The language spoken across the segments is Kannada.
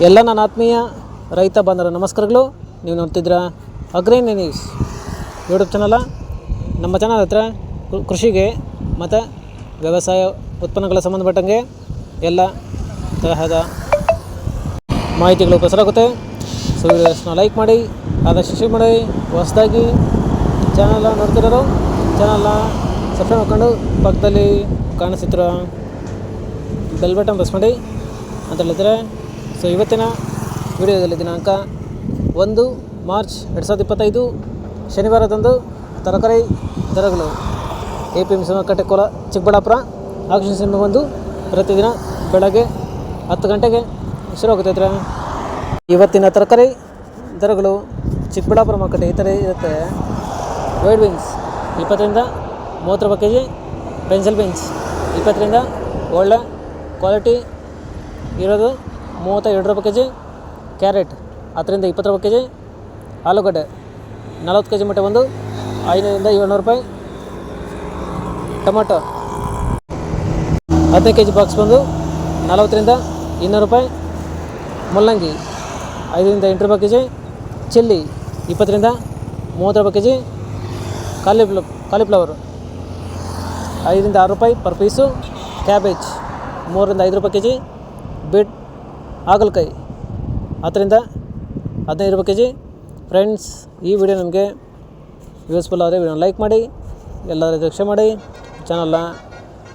ಎಲ್ಲ ನನ್ನ ಆತ್ಮೀಯ ರೈತ ಬಾಂಧವರ ನಮಸ್ಕಾರಗಳು. ನೀವು ನೋಡ್ತಿದ್ದೀರಾ ಅಗ್ರನಿ ನ್ಯೂಸ್ ಯೂಟ್ಯೂಬ್ ಚಾನಲ. ನಮ್ಮ ಚಾನಲ್ ಹತ್ರ ಕೃಷಿಗೆ ಮತ್ತು ವ್ಯವಸಾಯ ಉತ್ಪನ್ನಗಳ ಸಂಬಂಧಪಟ್ಟಂಗೆ ಎಲ್ಲ ತರಹದ ಮಾಹಿತಿಗಳು ಪ್ರಸಾರಾಗುತ್ತೆ. ಸೊ ವಿಡಿಯೋಸ್ನ ಲೈಕ್ ಮಾಡಿ, ಆದಷ್ಟು ಶೇರ್ ಮಾಡಿ. ಹೊಸದಾಗಿ ಚಾನಲ್ನ ನೋಡ್ತಿರೋರು ಚಾನಲ್ನ ಸಬ್ಸ್ಕ್ರೈಬ್ ಮಾಡ್ಕೊಂಡು ಪಕ್ಕದಲ್ಲಿ ಕಾಣಿಸ್ತಿರೋ ಬೆಲ್ ಬಟನ್ ಪ್ರೆಸ್ ಮಾಡಿ ಅಂತ ಹೇಳಿದ್ರೆ. ಸೊ ಇವತ್ತಿನ ವಿಡಿಯೋದಲ್ಲಿ ದಿನಾಂಕ 1 ಮಾರ್ಚ್ 2025 ಶನಿವಾರದಂದು ತರಕಾರಿ ದರಗಳು APMC ಮಾರುಕಟ್ಟೆ ಚಿಕ್ಕಬಳ್ಳಾಪುರ ಆಕ್ಷನ್ ಸಿಂಹ ಬಂದು ಪ್ರತಿದಿನ ಬೆಳಗ್ಗೆ 10 ಗಂಟೆಗೆ ಶುರುವಾಗುತ್ತೈತ್ರೆ. ಇವತ್ತಿನ ತರಕಾರಿ ದರಗಳು ಚಿಕ್ಕಬಳ್ಳಾಪುರ ಮಾರುಕಟ್ಟೆ ಈ ಥರ ಇರುತ್ತೆ. ವೈಟ್ ಬೀನ್ಸ್ 20ರಿಂದ 30 ರೂಪಾಯಿ ಕೆಜಿ, ಪೆನ್ಸಿಲ್ ಬೀನ್ಸ್ 20ರಿಂದ ಒಳ್ಳೆ ಕ್ವಾಲಿಟಿ ಇರೋದು 32 ರೂಪಾಯಿ ಕೆಜಿ, ಕ್ಯಾರೆಟ್ 10ರಿಂದ 20 ರೂಪಾಯಿ ಕೆಜಿ, ಆಲೂಗಡ್ಡೆ 40 ಕೆಜಿ ಮಟ್ಟ ಬಂದು 500ರಿಂದ 700 ರೂಪಾಯಿ, ಟೊಮೊಟೊ 15 ಕೆಜಿ ಬಾಕ್ಸ್ ಬಂದು 40ರಿಂದ 200 ರೂಪಾಯಿ, ಮುಲ್ಲಂಗಿ 5ರಿಂದ 8 ರೂಪಾಯಿ ಕೆಜಿ, ಚಿಲ್ಲಿ 20ರಿಂದ 30 ರೂಪಾಯಿ ಕೆಜಿ, ಕಾಲಿಫ್ಲವರ್ 5ರಿಂದ 6 ರೂಪಾಯಿ ಪರ್ ಪೀಸು, ಕ್ಯಾಬೇಜ್ 3ರಿಂದ 5 ರೂಪಾಯಿ ಕೆಜಿ, ಬೀಟ್ ಹಾಗಲಕಾಯಿ 10ರಿಂದ 15 ರೂಪಾಯಿ ಕೆಜಿ. ಫ್ರೆಂಡ್ಸ್, ಈ ವಿಡಿಯೋ ನಿಮಗೆ ಯೂಸ್ಫುಲ್ ಆದರೆ ವಿಡಿಯೋನ ಲೈಕ್ ಮಾಡಿ, ಎಲ್ಲರೂ ರಕ್ಷೆ ಮಾಡಿ, ಚಾನಲ್ನ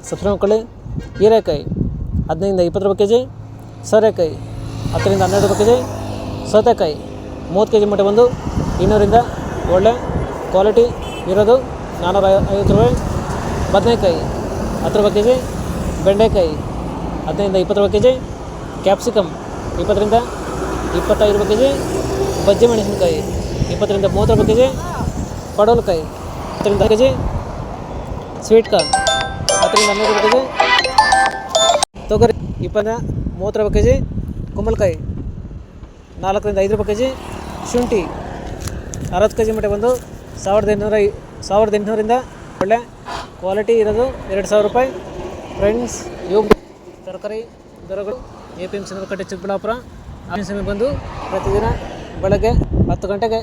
ಸಬ್ಸ್ಕ್ರೈಬ್ ಮಾಡ್ಕೊಳ್ಳಿ. ಹೀರೆಕಾಯಿ 15ರಿಂದ 20 ರೂಪಾಯಿ ಕೆಜಿ, ಸೋರೆಕಾಯಿ 10ರಿಂದ 12 ರೂಪಾಯಿ ಕೆಜಿ, ಸೌತೆಕಾಯಿ 30 ಕೆಜಿ ಮಟ್ಟ ಬಂದು 200ರಿಂದ ಒಳ್ಳೆ ಕ್ವಾಲಿಟಿ ಇರೋದು 450 ರೂಪಾಯಿ, ಬದನೆಕಾಯಿ 10 ರೂಪಾಯಿ ಕೆಜಿ, ಬೆಂಡೆಕಾಯಿ 15ರಿಂದ 20 ರೂಪಾಯಿ ಕೆಜಿ, ಕ್ಯಾಪ್ಸಿಕಮ್ 20ರಿಂದ 25 ರೂಪಾಯಿ ಕೆಜಿ, ಬಜ್ಜಿ ಮೆಣಸಿನಕಾಯಿ 20ರಿಂದ 30 ರೂಪಾಯಿ ಕೆಜಿ, ಪಡವಲಕಾಯಿ 10ರಿಂದ ಕೆಜಿ, ಸ್ವೀಟ್ ಕಾರ್ನ್ 10ರಿಂದ 12 ರೂಪಾಯಿ ಕೆಜಿ, ತೊಗರಿ 20ರಿಂದ 30 ರೂಪಾಯಿ ಕೆಜಿ, ಕುಂಬಳಕಾಯಿ 4ರಿಂದ 5 ರೂಪಾಯಿ ಕೆಜಿ, ಶುಂಠಿ 60 ಕೆಜಿ ಮಟ್ಟ ಬಂದು 1800ರಿಂದ ಒಳ್ಳೆ ಕ್ವಾಲಿಟಿ ಇರೋದು 2000 ರೂಪಾಯಿ. ಫ್ರೆಂಡ್ಸ್, ಇವು ತರಕಾರಿ ದರಗಳು APMC ಮಾರುಕಟ್ಟೆ ಚಿಕ್ಕಬಳ್ಳಾಪುರ ಆಕ್ಷನ್ ಬಂದು ಪ್ರತಿದಿನ ಬೆಳಗ್ಗೆ 10 ಗಂಟೆಗೆ